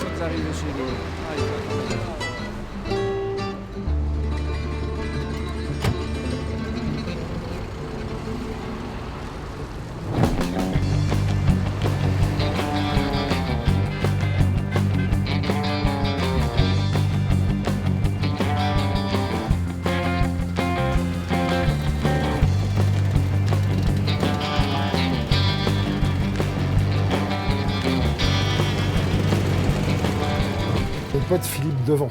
Ils arrivent chez nous. Ah, ils attendent. Mon pote Philippe Devant,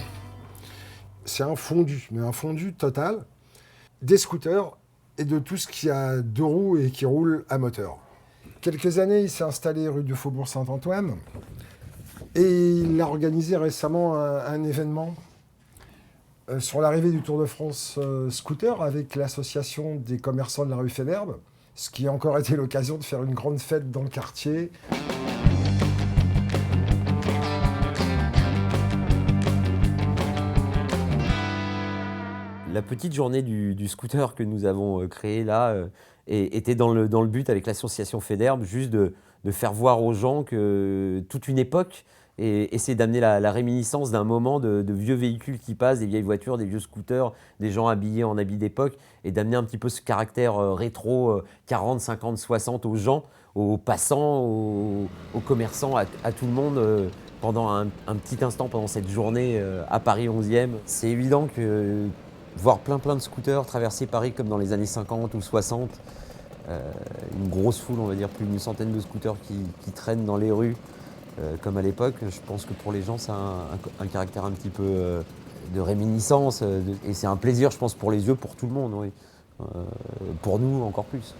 c'est un fondu, mais un fondu total, des scooters et de tout ce qui a deux roues et qui roule à moteur. Quelques années, il s'est installé rue du Faubourg Saint-Antoine et il a organisé récemment un événement sur l'arrivée du Tour de France scooter avec l'association des commerçants de la rue Fédherbe, ce qui a encore été l'occasion de faire une grande fête dans le quartier. La petite journée du scooter que nous avons créée là était dans le but avec l'association Fédherbe, juste de faire voir aux gens que toute une époque et essayer d'amener la réminiscence d'un moment de vieux véhicules qui passent, des vieilles voitures, des vieux scooters, des gens habillés en habits d'époque et d'amener un petit peu ce caractère rétro 40, 50, 60 aux gens, aux passants, aux commerçants, à tout le monde pendant un petit instant pendant cette journée à Paris 11e. C'est évident que voir plein de scooters traverser Paris comme dans les années 50 ou 60, une grosse foule, on va dire plus d'une centaine de scooters qui traînent dans les rues comme à l'époque, je pense que pour les gens ça a un caractère un petit peu de réminiscence et c'est un plaisir je pense pour les yeux, pour tout le monde, oui. Pour nous encore plus.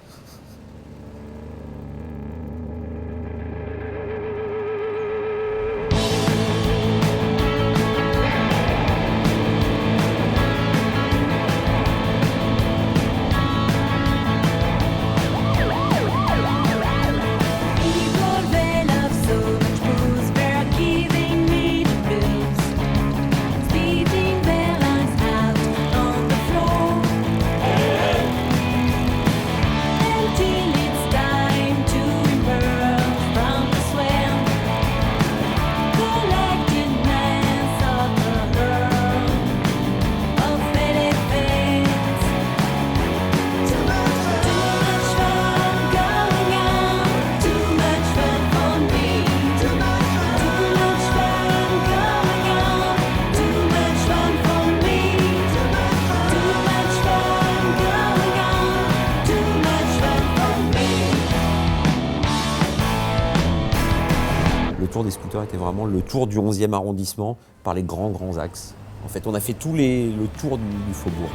Le tour des scooters était vraiment le tour du 11e arrondissement par les grands axes. En fait, on a fait le tour du faubourg.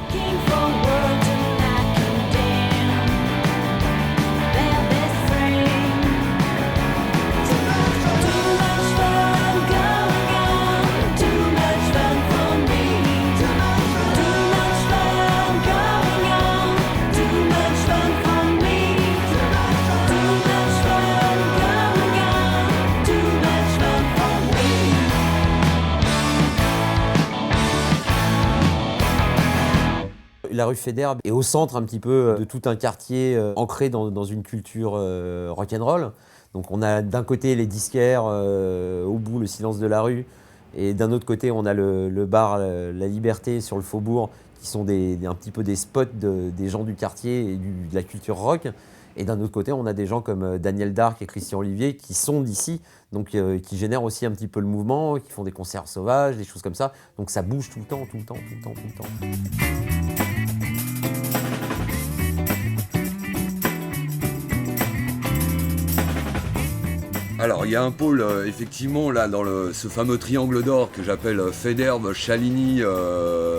La rue Fédherbe est au centre un petit peu de tout un quartier ancré dans une culture rock'n'roll. Donc on a d'un côté les disquaires, au bout le silence de la rue, et d'un autre côté on a le bar La Liberté sur le faubourg, qui sont un petit peu des spots des gens du quartier et de la culture rock. Et d'un autre côté on a des gens comme Daniel Dark et Christian Olivier qui sont d'ici, donc qui génèrent aussi un petit peu le mouvement, qui font des concerts sauvages, des choses comme ça. Donc ça bouge tout le temps. Alors il y a un pôle effectivement là dans ce fameux triangle d'or que j'appelle Fédherbe, Chaligny,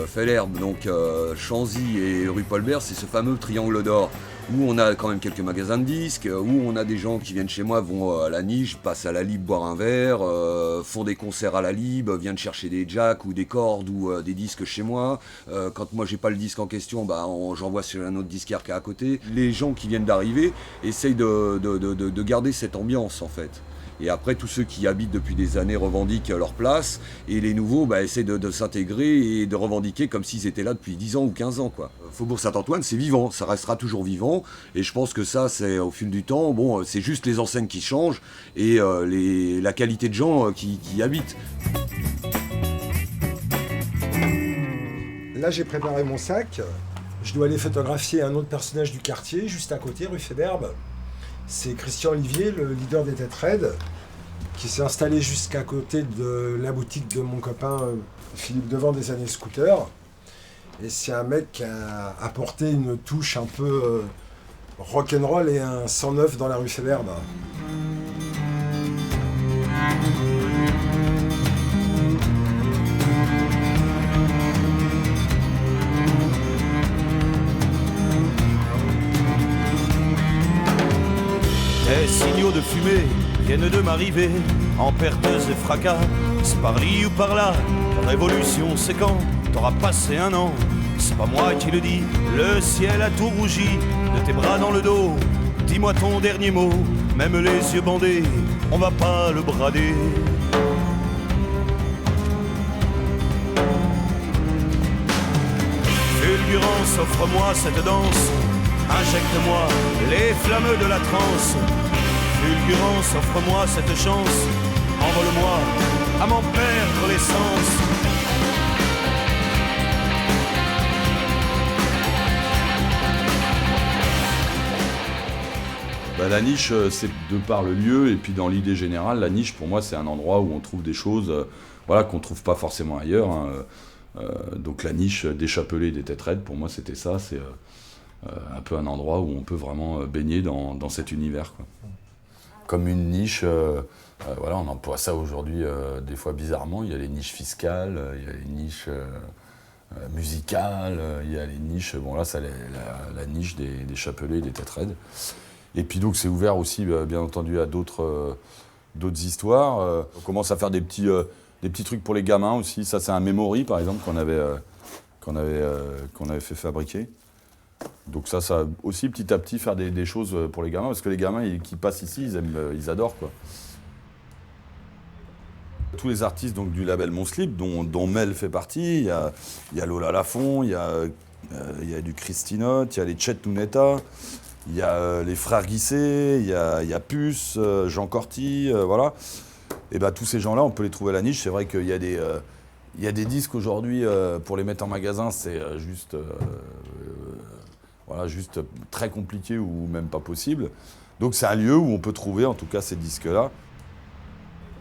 Fédherbe, donc Chanzy et rue Paul-Bert, c'est ce fameux triangle d'or où on a quand même quelques magasins de disques, où on a des gens qui viennent chez moi, vont à la Niche, passent à la Lib boire un verre, font des concerts à la Lib, viennent chercher des jacks ou des cordes ou des disques chez moi. Quand moi j'ai pas le disque en question, j'envoie sur un autre disquaire qui est à côté. Les gens qui viennent d'arriver essayent de garder cette ambiance en fait. Et après, tous ceux qui habitent depuis des années revendiquent leur place, et les nouveaux essaient de s'intégrer et de revendiquer comme s'ils étaient là depuis 10 ans ou 15 ans, quoi. Faubourg Saint-Antoine, c'est vivant, ça restera toujours vivant, et je pense que ça, c'est au fil du temps, bon, c'est juste les enseignes qui changent, et la qualité de gens qui y habitent. Là, j'ai préparé mon sac. Je dois aller photographier un autre personnage du quartier, juste à côté, rue Féderbe. C'est Christian Olivier, le leader des Têtes Raides, qui s'est installé juste à côté de la boutique de mon copain Philippe Devant des années scooter. Et c'est un mec qui a apporté une touche un peu rock'n'roll et un 109 dans la rue Féderbe. Les signaux de fumée viennent de m'arriver, en perteuse et fracas, c'est par-li ou par-là, la révolution c'est quand t'auras passé un an, c'est pas moi qui le dis, le ciel a tout rougi, de tes bras dans le dos, dis-moi ton dernier mot, même les yeux bandés, on va pas le brader. Fulgurance, offre-moi cette danse, injecte-moi les flammes de la transe. Fulgurance, offre-moi cette chance, envole-moi à m'en perdre l'essence. La niche, c'est de par le lieu, et puis dans l'idée générale, la niche, pour moi, c'est un endroit où on trouve des choses qu'on ne trouve pas forcément ailleurs. Donc la niche des Chapelets et des Têtes Raides, pour moi, c'était ça. C'est un peu un endroit où on peut vraiment baigner dans cet univers, quoi. Comme une niche, on emploie ça aujourd'hui des fois bizarrement. Il y a les niches fiscales, il y a les niches musicales, il y a les niches... Bon là, c'est la niche des Chapelets et des Têtes Raides. Et puis donc c'est ouvert aussi, bien entendu, à d'autres histoires. On commence à faire des petits trucs pour les gamins aussi. Ça, c'est un memory, par exemple, qu'on avait fait fabriquer. Donc ça aussi, petit à petit, faire des choses pour les gamins, parce que les gamins qui passent ici, ils adorent, quoi. Tous les artistes donc, du label Mon Slip, dont Mel fait partie, il y a Lola Lafont, il y a du Christinote, il y a les Chet Nuneta, il y a les Frères Guisset, il y a Puce, Jean Corti, voilà. Et tous ces gens-là, on peut les trouver à la niche. C'est vrai qu'il y a des disques aujourd'hui, pour les mettre en magasin, c'est juste très compliqué ou même pas possible. Donc c'est un lieu où on peut trouver en tout cas ces disques-là.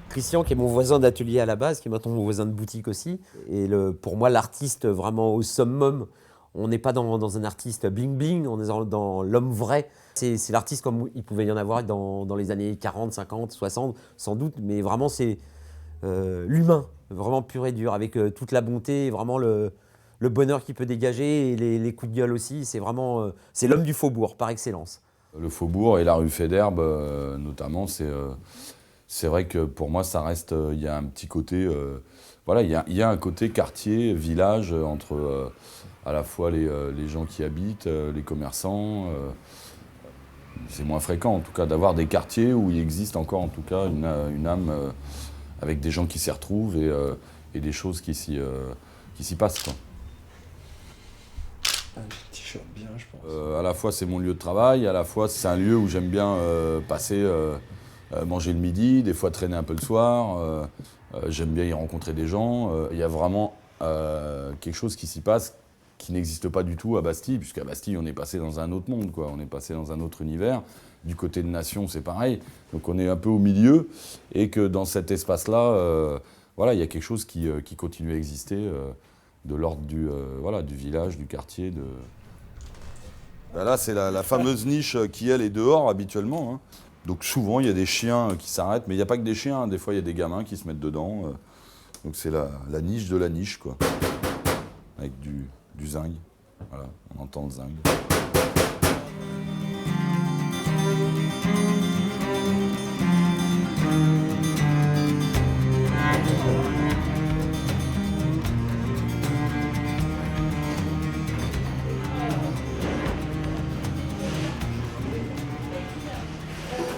Christian, qui est mon voisin d'atelier à la base, qui est maintenant mon voisin de boutique aussi. Et pour moi, l'artiste vraiment au summum, on n'est pas dans un artiste bling-bling, on est dans l'homme vrai. C'est l'artiste comme il pouvait y en avoir dans les années 40, 50, 60, sans doute. Mais vraiment, c'est l'humain, vraiment pur et dur, avec toute la bonté, vraiment le bonheur qu'il peut dégager et les coups de gueule aussi. C'est vraiment c'est l'homme du faubourg, par excellence. Le faubourg et la rue Féderbe, notamment, c'est vrai que pour moi, ça reste... Il y a un petit côté... il y a un côté quartier, village, entre à la fois les gens qui habitent, les commerçants. C'est moins fréquent, en tout cas, d'avoir des quartiers où il existe encore, en tout cas, une âme avec des gens qui s'y retrouvent et des choses qui s'y passent, quoi. Un t-shirt bien, je pense. À la fois, c'est mon lieu de travail, à la fois, c'est un lieu où j'aime bien passer... manger le midi, des fois traîner un peu le soir, j'aime bien y rencontrer des gens. Il y a vraiment quelque chose qui s'y passe qui n'existe pas du tout à Bastille, puisqu'à Bastille, on est passé dans un autre monde, quoi. On est passé dans un autre univers. Du côté de Nation, c'est pareil. Donc on est un peu au milieu, et que dans cet espace-là, il y a quelque chose qui continue à exister, de l'ordre du village, du quartier. Là, c'est la fameuse niche qui, elle, est dehors habituellement, hein. Donc souvent, il y a des chiens qui s'arrêtent, mais il n'y a pas que des chiens, hein. Des fois, il y a des gamins qui se mettent dedans. Donc c'est la niche de la niche, quoi. Avec du zinc. Voilà, on entend le zinc.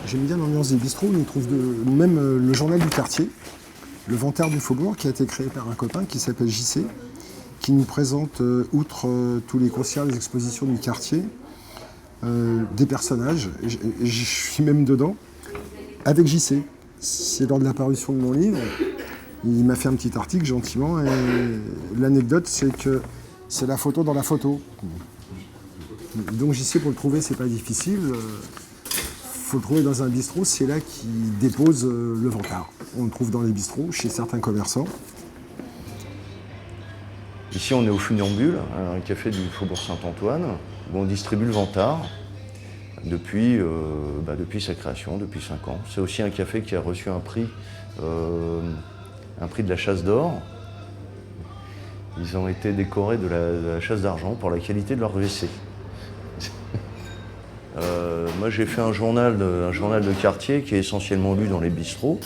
J'aime bien l'ambiance des bistrots. On y trouve même le journal du quartier, le Vantard du Faubourg, qui a été créé par un copain qui s'appelle JC, qui nous présente, outre tous les concerts, les expositions du quartier, des personnages. Je suis même dedans, avec JC. C'est lors de la parution de mon livre. Il m'a fait un petit article gentiment. Et l'anecdote, c'est que c'est la photo dans la photo. Donc JC, pour le trouver, c'est pas difficile. Faut le trouver dans un bistrot, c'est là qu'il dépose le Vantard. On le trouve dans les bistrots, chez certains commerçants. Ici, on est au Funambule, un café du Faubourg Saint-Antoine, où on distribue le Vantard depuis sa création, depuis 5 ans. C'est aussi un café qui a reçu un prix de la Chasse d'Or. Ils ont été décorés de la Chasse d'Argent pour la qualité de leur WC. Moi, j'ai fait un journal de quartier qui est essentiellement lu dans les bistrots,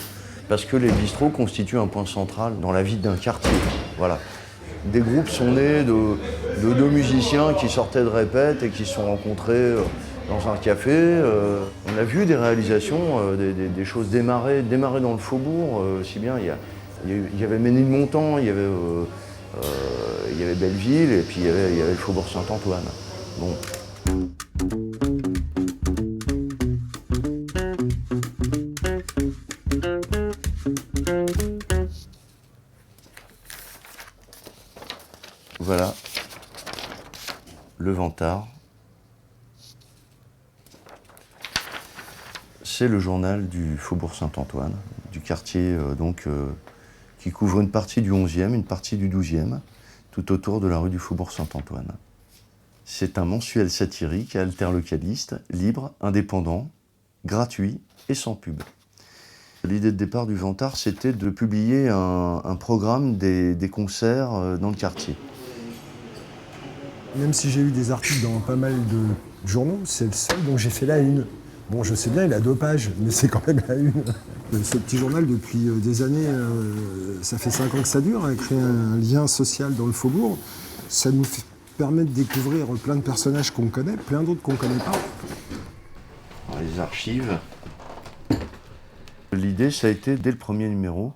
parce que les bistrots constituent un point central dans la vie d'un quartier. Voilà. Des groupes sont nés de deux musiciens qui sortaient de répète et qui se sont rencontrés dans un café. On a vu des réalisations, des choses démarrer dans le faubourg. Si bien, il y avait Ménilmontant, il y avait Belleville, et puis il y avait le Faubourg Saint-Antoine. Bon. Voilà, le Vantard. C'est le journal du Faubourg Saint-Antoine, du quartier qui couvre une partie du 11e, une partie du 12e, tout autour de la rue du Faubourg Saint-Antoine. C'est un mensuel satirique, alterlocaliste, libre, indépendant, gratuit et sans pub. L'idée de départ du Vantard, c'était de publier un programme des concerts dans le quartier. Même si j'ai eu des articles dans pas mal de journaux, c'est le seul dont j'ai fait la une. Bon, je sais bien, il a 2 pages, mais c'est quand même la une. Ce petit journal, depuis des années, ça fait 5 ans que ça dure, a créé un lien social dans le faubourg. Ça nous permet de découvrir plein de personnages qu'on connaît, plein d'autres qu'on ne connaît pas. Dans les archives. L'idée, ça a été, dès le premier numéro,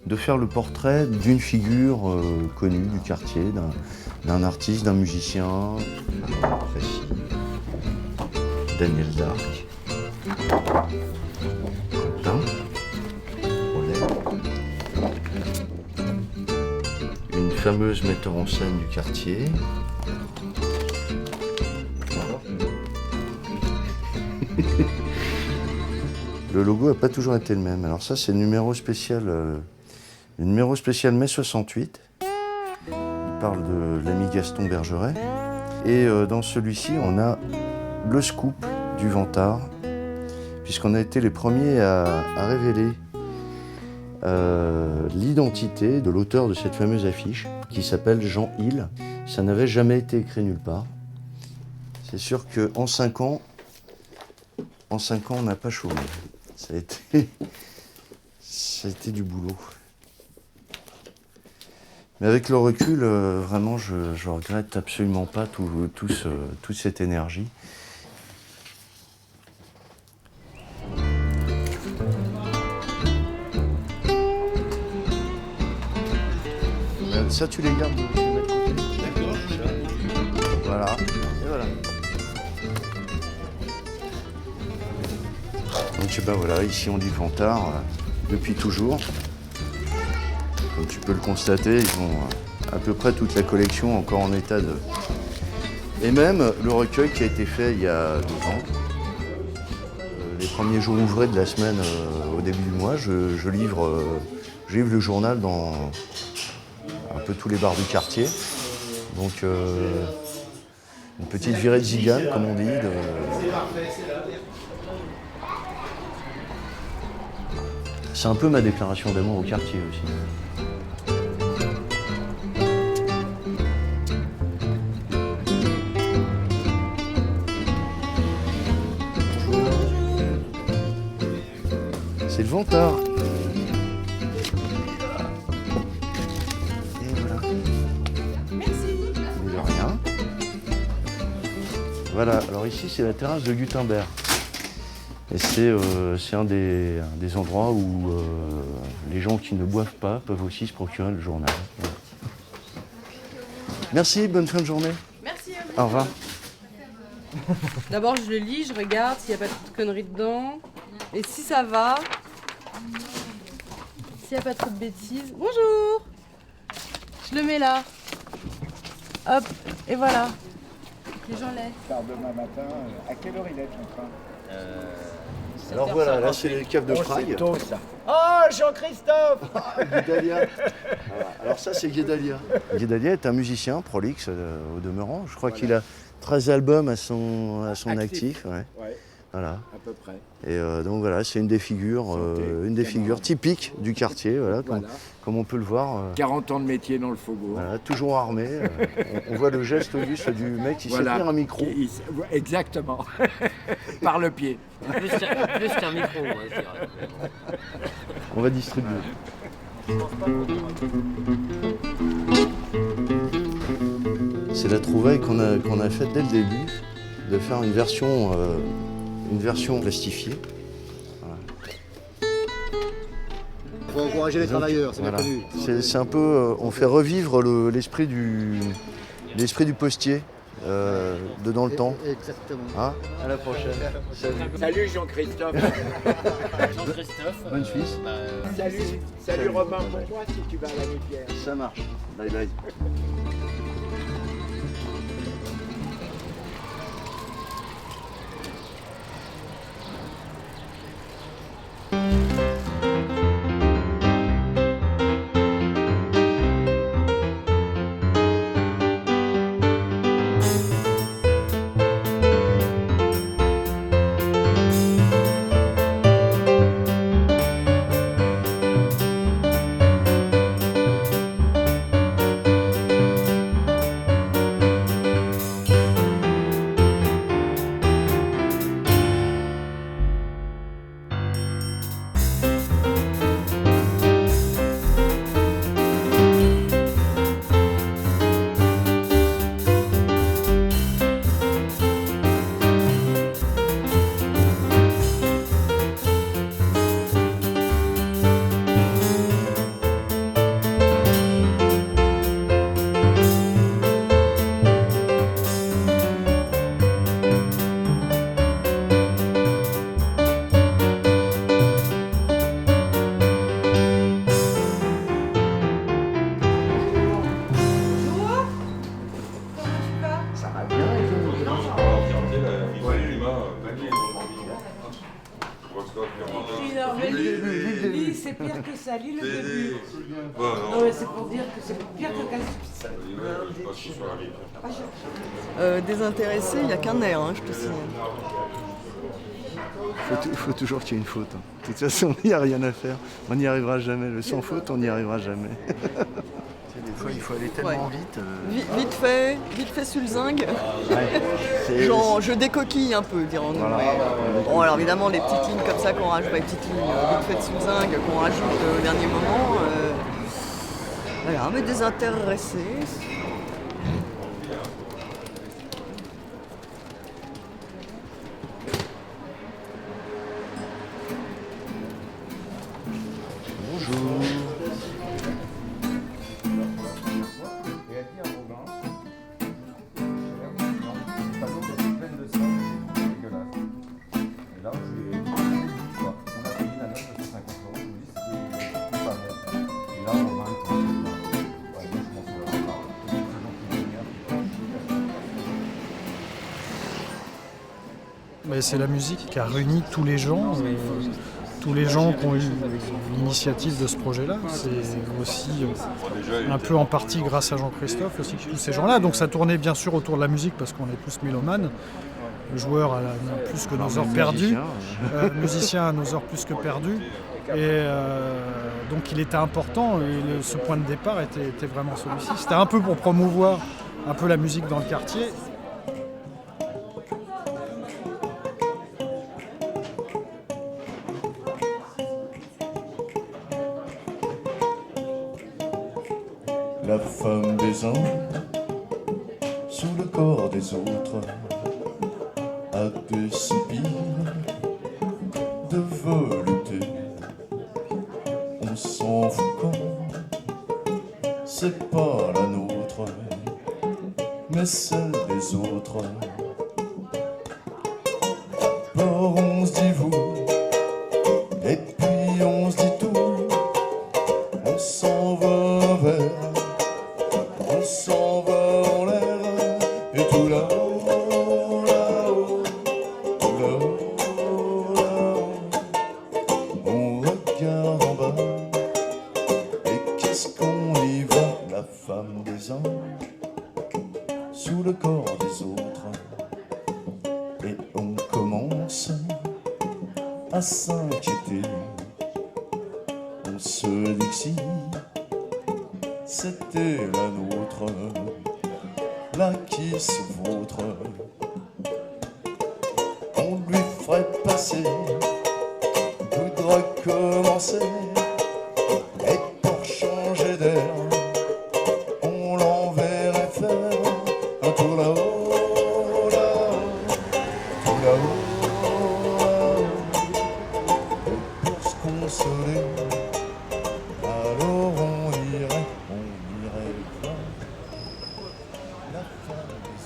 de faire le portrait d'une figure connue du quartier, d'un artiste, d'un musicien précis, Daniel Darc, Quentin, Rollet, une fameuse metteur en scène du quartier, le logo n'a pas toujours été le même. Alors ça, c'est le numéro spécial mai 68. Il parle de l'ami Gaston Bergeret. Et dans celui-ci, on a le scoop du Vantard, puisqu'on a été les premiers à révéler l'identité de l'auteur de cette fameuse affiche, qui s'appelle Jean Hill. Ça n'avait jamais été écrit nulle part. C'est sûr qu'en 5 ans, on n'a pas chômé. Ça a été du boulot. Mais avec le recul, vraiment, je regrette absolument pas toute cette énergie. Ça, tu les gardes, tu les mets de côté. D'accord. Voilà. Et voilà. Donc ben voilà, ici on dit Vantard depuis toujours. Comme tu peux le constater, ils ont à peu près toute la collection encore en état de... Et même le recueil qui a été fait il y a 2 ans. Les premiers jours ouvrés de la semaine, au début du mois, je livre le journal dans un peu tous les bars du quartier. Donc une petite virée de zigane, comme on dit. C'est un peu ma déclaration d'amour au quartier aussi. C'est le Vantard. Et voilà. Merci. De rien. Voilà, alors ici c'est la terrasse de Gutenberg. Et c'est un des endroits où les gens qui ne boivent pas peuvent aussi se procurer le journal. Voilà. Merci, bonne fin de journée. Merci à vous. Au revoir. D'abord, je le lis, je regarde s'il n'y a pas de conneries dedans. Et si ça va, s'il n'y a pas trop de bêtises. Bonjour. Je le mets là. Hop, et voilà. Les gens l'aient. Demain matin, à quelle heure il est ton train? Alors voilà, là c'est les caves de Prague. C'est tôt ça. Oh, Jean-Christophe. Guédalia. Voilà. Alors ça c'est Guédalia. Guédalia est un musicien prolixe au demeurant. Je crois qu'il a 13 albums à son actif. Ouais. Ouais, Voilà. à peu près. Et donc voilà, c'est une des figures typiques du quartier, voilà, comme on peut le voir. 40 ans de métier dans le faubourg. Voilà, toujours armé. On voit le geste auguste du mec qui sait tenir un micro. Exactement. Par le pied. Plus qu'un micro, moi, je dirais. On va distribuer. C'est la trouvaille qu'on a faite dès le début, de faire une version plastifiée. Il faut encourager les travailleurs, c'est bien Voilà. connu. C'est un peu, on fait revivre l'esprit du postier dans le temps. Exactement. Hein, à la prochaine. Salut Jean-Christophe. Bonne Suisse. Salut Romain pour moi si tu vas à la Pierre. Ça marche. Bye bye. C'est pire que ça, lis le début. Non, mais c'est pour dire que c'est pire que Désintéressé, il n'y a qu'un air, hein, je te signale. Il faut toujours qu'il y ait une faute. Hein. De toute façon, il n'y a rien à faire. On n'y arrivera jamais. Le sans faute, on n'y arrivera jamais. Des fois, il faut aller tellement vite. Vite fait sous le zinc. Genre, je décoquille un peu, dirons-nous. Voilà. Bon, alors évidemment, les petites lignes comme ça qu'on rajoute, les petites lignes vite faites sous le zinc qu'on rajoute au dernier moment. Voilà, mais désintéressé. Bonjour. C'est la musique qui a réuni tous les gens qui ont eu l'initiative de ce projet-là. C'est aussi un peu en partie grâce à Jean-Christophe, aussi tous ces gens-là. Donc ça tournait bien sûr autour de la musique parce qu'on est tous mélomanes. Le joueur a plus que nos heures perdues, musicien à nos heures plus que perdues. Et donc il était important, et ce point de départ était vraiment celui-ci. C'était un peu pour promouvoir un peu la musique dans le quartier. La femme des uns, sous le corps des autres, a des soupirs de velouté. On s'en fout quand c'est pas la nôtre, mais celle des autres. D'abord on se dit vous, et puis on se dit tout. On s'en va vers, on s'en va en l'air, et tout là-haut, là-haut, tout là-haut, là-haut. On regarde en bas, et qu'est-ce qu'on y voit? La femme des uns sous le corps des autres. Et on commence à s'inquiéter. On se dit que si c'était la nôtre, là qui se vautre, on lui ferait passer, voudra commencer, et pour changer d'air, on l'enverrait faire un tour là-haut, là-haut, tout là-haut, là-haut. Et pour se consoler, alors on irait voir la femme des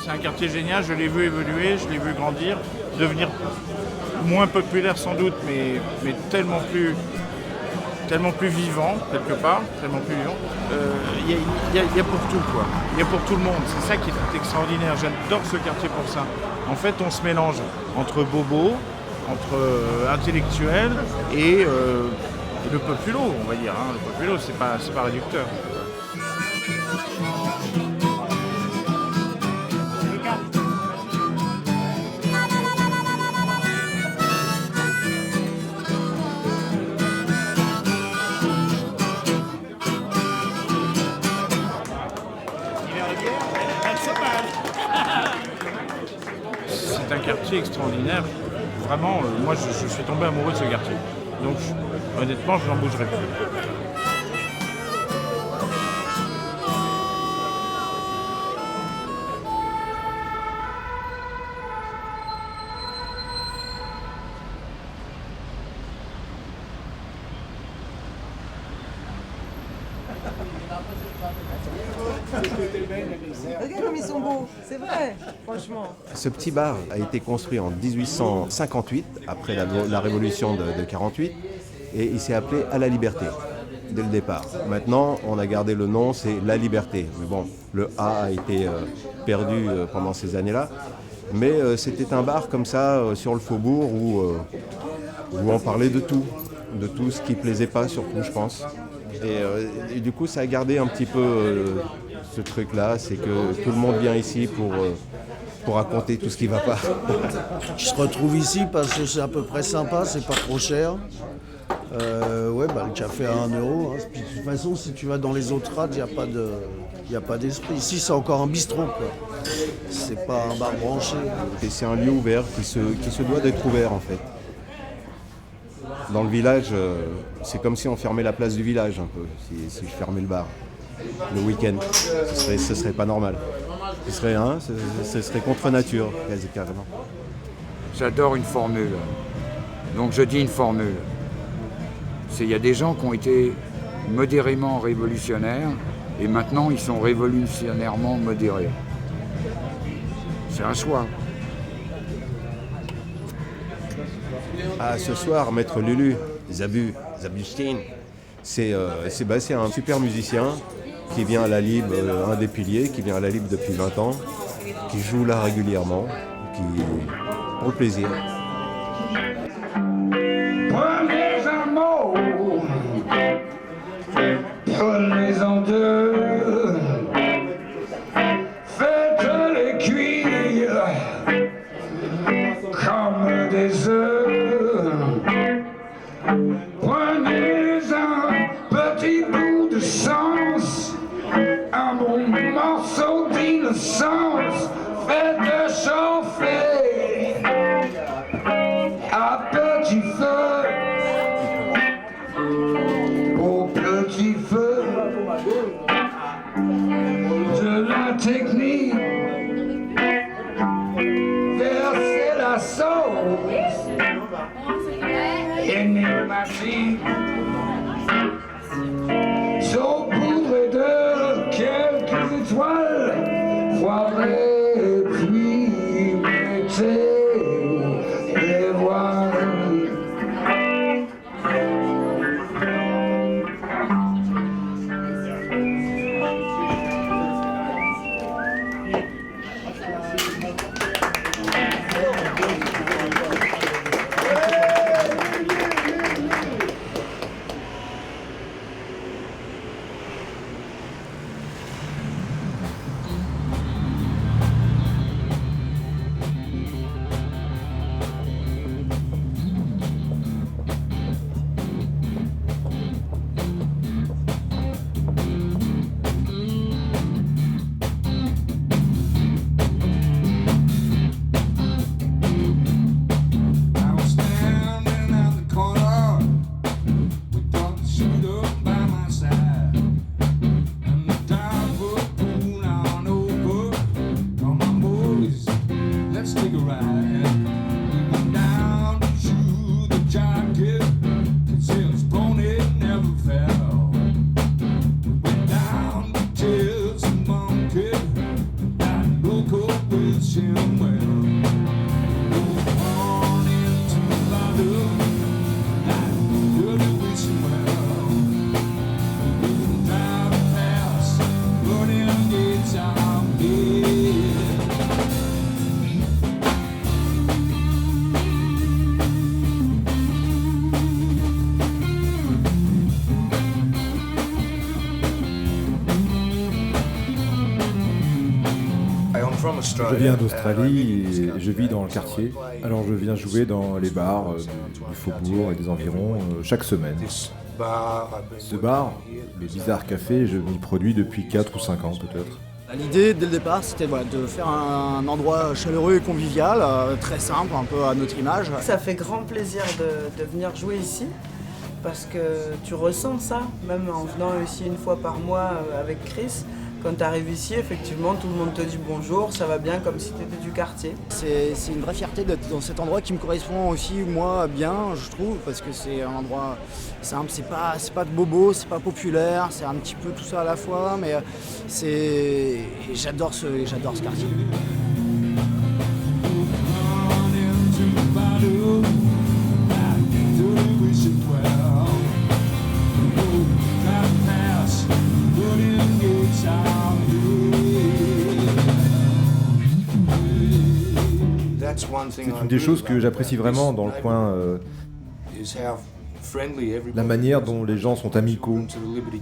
C'est un quartier génial, je l'ai vu évoluer, je l'ai vu grandir, devenir moins populaire sans doute, mais tellement plus vivant, quelque part, tellement plus vivant. Il y a pour tout, quoi. Il y a pour tout le monde. C'est ça qui est extraordinaire. J'adore ce quartier pour ça. En fait, on se mélange entre bobos, entre intellectuels et le populo, on va dire. Hein. Le populo, c'est pas réducteur. C'est un quartier extraordinaire. Vraiment, moi je suis tombé amoureux de ce quartier. Donc honnêtement, je n'en bougerai plus. Regarde comme ils sont beaux, c'est vrai, franchement. Ce petit bar a été construit en 1858, après la révolution de 48, et il s'est appelé À la Liberté, dès le départ. Maintenant, on a gardé le nom, c'est La Liberté. Mais bon, le A a été perdu pendant ces années-là. Mais c'était un bar comme ça, sur le faubourg, où on parlait de tout ce qui plaisait pas, surtout, je pense. Et du coup, ça a gardé un petit peu ce truc-là, c'est que tout le monde vient ici pour raconter tout ce qui va pas. Je se retrouve ici parce que c'est à peu près sympa, c'est pas trop cher. Le café à 1 euro. Hein. Puis, de toute façon, si tu vas dans les autres rades, il n'y a pas d'esprit. Ici, c'est encore un bistrot, quoi. C'est pas un bar branché. Et c'est un lieu ouvert qui se doit d'être ouvert, en fait. Dans le village, c'est comme si on fermait la place du village, un peu, si je fermais le bar. Le week-end, ce serait pas normal. Ce serait contre nature, quasi carrément. J'adore une formule. Donc je dis une formule. Il y a des gens qui ont été modérément révolutionnaires et maintenant ils sont révolutionnairement modérés. C'est un choix. Ah, ce soir, Maître Lulu, Zabustin, c'est un super musicien qui vient à la Libre, un des piliers, qui vient à la Libre depuis 20 ans, qui joue là régulièrement, pour le plaisir. Premiers amours morceau d'innocence fait de chauffer à petit feu, au petit feu de la technique. Verser la sauce énigmatique, saupoudrée de quelques étoiles foirées, puis mettez les voiles. Je viens d'Australie et je vis dans le quartier. Alors je viens jouer dans les bars du faubourg et des environs chaque semaine. Ce bar, le Bizarre Café, je m'y produis depuis 4 ou 5 ans peut-être. L'idée dès le départ c'était de faire un endroit chaleureux et convivial, très simple, un peu à notre image. Ça fait grand plaisir de venir jouer ici parce que tu ressens ça, même en venant ici une fois par mois avec Chris. Quand tu arrives ici, effectivement, tout le monde te dit bonjour, ça va bien, comme si tu étais du quartier. C'est une vraie fierté d'être dans cet endroit qui me correspond aussi, moi, bien, je trouve, parce que c'est un endroit simple, c'est pas de bobo, c'est pas populaire, c'est un petit peu tout ça à la fois, mais j'adore ce quartier. C'est une des choses que j'apprécie vraiment dans le coin, la manière dont les gens sont amicaux.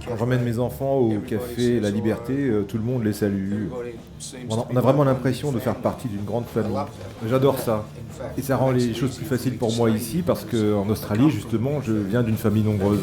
Quand j'emmène mes enfants au café La Liberté, tout le monde les salue. On a vraiment l'impression de faire partie d'une grande famille. J'adore ça. Et ça rend les choses plus faciles pour moi ici parce qu'en Australie, justement, je viens d'une famille nombreuse.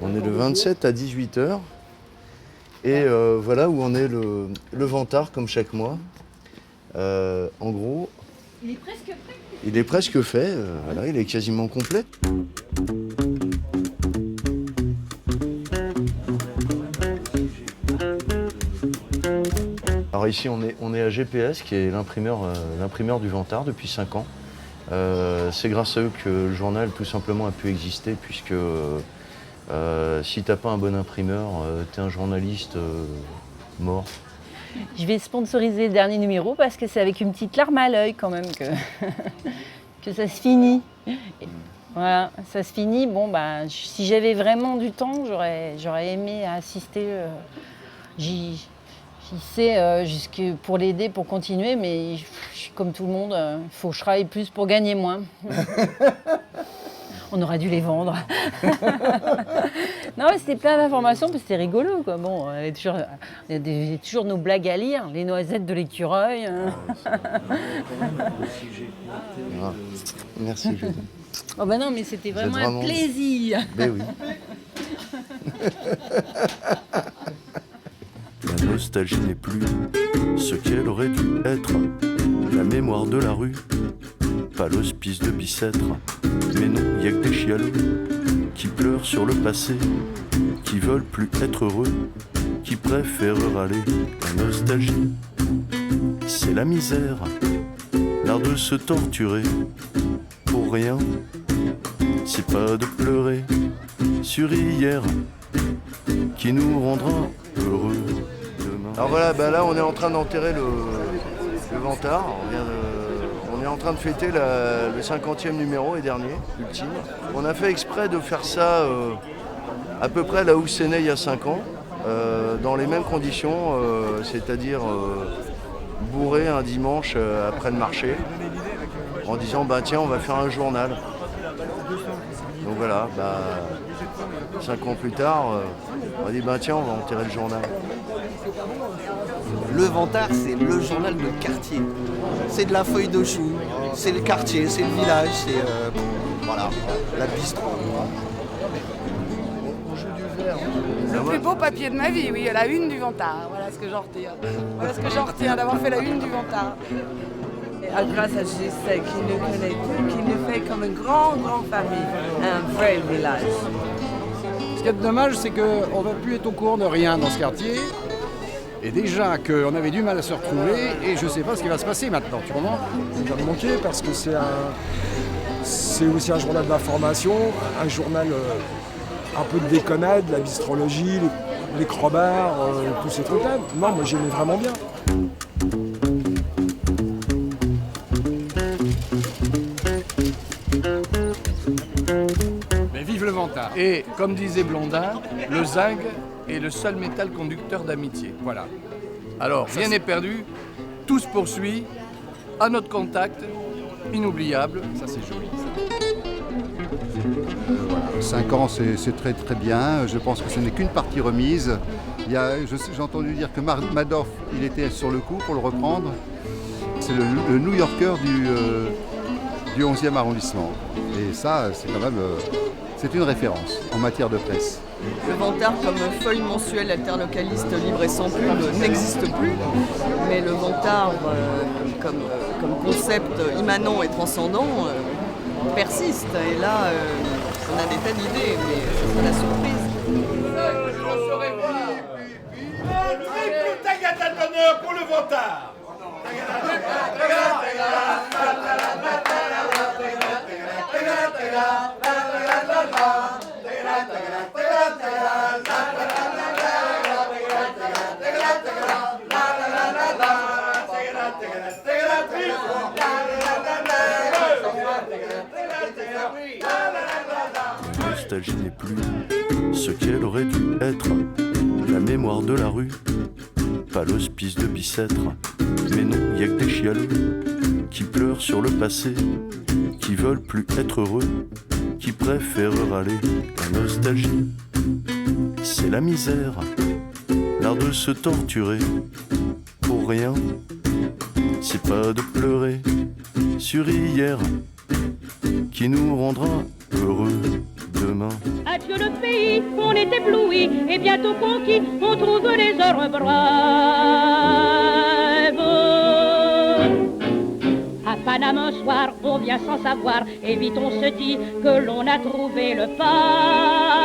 On est le 27 à 18h et voilà où on est le vantard comme chaque mois. En gros, il est presque prêt. Il est presque fait, voilà, il est quasiment complet. ici, on est à GPS, qui est l'imprimeur du Vantard depuis 5 ans. C'est grâce à eux que le journal tout simplement a pu exister, puisque si t'as pas un bon imprimeur, t'es un journaliste mort. Je vais sponsoriser le dernier numéro parce que c'est avec une petite larme à l'œil quand même que ça se finit. Voilà, ça se finit. Bon, bah, si j'avais vraiment du temps, j'aurais aimé assister. J'y sais pour l'aider, pour continuer, mais je suis comme tout le monde, il faut que je travaille plus pour gagner moins. On aurait dû les vendre. Non, mais c'était plein d'informations, puis c'était rigolo, quoi. Bon, il y a toujours nos blagues à lire, les noisettes de l'écureuil. Ah, merci, Julie. Oh bah non, mais c'était vraiment un plaisir. Ben oui. La nostalgie n'est plus ce qu'elle aurait dû être. La mémoire de la rue, pas l'hospice de Bicêtre. Mais non, y a que des chialeux qui pleurent sur le passé, qui veulent plus être heureux, qui préfèrent râler. La nostalgie, c'est la misère, l'art de se torturer pour rien. C'est pas de pleurer sur hier qui nous rendra heureux demain. Alors voilà, bah là on est en train d'enterrer le Vantard. On est en train de fêter le 50e numéro et dernier, ultime. On a fait exprès de faire ça à peu près là où c'est né il y a 5 ans, dans les mêmes conditions, c'est-à-dire bourré un dimanche après le marché, en disant bah tiens on va faire un journal. Donc voilà, 5 ans plus tard, on a dit bah tiens on va enterrer le journal. Le Vantard, c'est le journal de quartier. C'est de la feuille de chou, c'est le quartier, c'est le village, c'est voilà, la bistrot. Le plus beau papier de ma vie, oui, la une du Vantard. Voilà ce que j'en retiens. Voilà ce que j'en retiens d'avoir fait la une du Vantard. Grâce à Gilles qui nous connaît tout, qui nous fait comme une grande famille, un vrai village. Ce qui est dommage, c'est qu'on ne va plus être au courant de rien dans ce quartier. Et déjà qu'on avait du mal à se retrouver, et je ne sais pas ce qui va se passer maintenant, tu comprends ? Ça va me manquer parce que c'est aussi un journal d'information, un journal un peu de déconnade, la bistrologie, les crobards, tous ces trucs-là. Non, moi j'aimais vraiment bien. Mais vive le Vantard. Et comme disait Blondin, le zinc est le seul métal conducteur d'amitié. Voilà. Alors, rien n'est perdu, tout se poursuit, à notre contact, inoubliable. Ça, c'est joli. Voilà. 5 ans, c'est très très bien. Je pense que ce n'est qu'une partie remise. J'ai entendu dire que Madoff, il était sur le coup pour le reprendre. C'est le New Yorker du 11e arrondissement. Et ça, c'est quand même c'est une référence en matière de presse. Le Vantard comme feuille mensuelle interlocaliste libre et sans pub n'existe plus, mais le Vantard comme concept immanent et transcendant persiste. Et là, on a des tas d'idées, mais ce sera la surprise. Triple tagada d'honneur pour le Vantard. La nostalgie n'est plus ce qu'elle aurait dû être. La mémoire de la rue, pas l'hospice de Bicêtre. Mais non, y a que des chialeux qui pleurent sur le passé, qui veulent plus être heureux, qui préfèrent râler. La nostalgie, c'est la misère, l'art de se torturer pour rien. C'est pas de pleurer sur hier qui nous rendra heureux demain. Adieu le pays, on est ébloui, et bientôt conquis, on trouve les heures brèves. À Paname un soir, on vient sans savoir, et vite on se dit que l'on a trouvé le paradis.